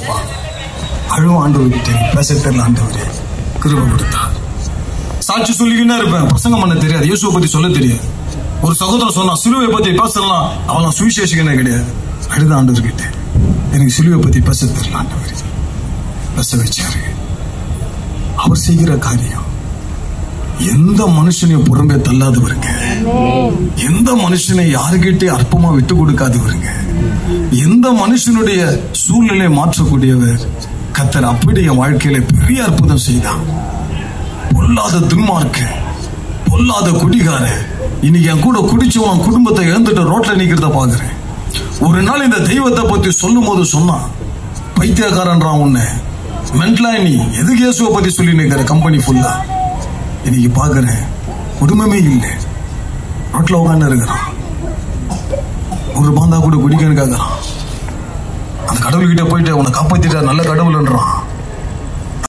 பேசுறதுப்பா. அழுவ ஆண்டவர்கிட்ட பேச தெரியல, ஆண்டவரே கிருபை கொடுத்தா. சாட்சி சொல்லிக்கிட்டே இருப்பேன், பிரசங்கம் பண்ண தெரியாது, இயேசுவை பத்தி சொல்ல தெரியாது. ஒரு சகோதரன் சொன்னா சிலுவை பத்தி பேசலாம், அவன் சுவிசேஷகனே கிடையாது. அழுத ஆண்டவர்கிட்ட எனக்கு சிலுவை பத்தி பேச தெரியல, ஆண்டவர் பேச வச்சாரு. அவர் செய்கிற காரியம் எந்த மனுஷனையும் புறம்பே தள்ளாதவருங்க, எந்த மனுஷனை யாருகிட்டே அற்பமா விட்டு கொடுக்காதவருங்க, எந்த மனுஷனுடைய சூழ்நிலையை மாற்றக்கூடியவர் கர்த்தர். அப்படி என் வாழ்க்கையில பெரிய அற்புதம் செய்தான். பொல்லாத துன்மார்க்க, பொல்லாத குடிகார, இன்னைக்கு என் கூட குடிச்சவன் குடும்பத்தை இழந்துட்டு ரோட்ல நிக்கிறத பாக்குறேன். ஒரு நாள் இந்த தெய்வத்தை பத்தி சொல்லும் போது சொன்னான், பைத்தியக்காரன்றான் உன்னை, மென்டலா நீ எதுக்கு இயேசுவை பத்தி சொல்லி நிக்கிற கம்பெனி ஃபுல்லா. இன்னைக்கு பாக்குறேன் குடும்பமே இல்லை, ரோட்ல உட்காந்து இருக்கிறான். ஒரு பாந்தா கூட குடிக்கணுக்காகிறான். அந்த கடவுள்கிட்ட போயிட்டு உன்னை காப்பாத்திட்டா நல்ல கடவுள்ன்றான்.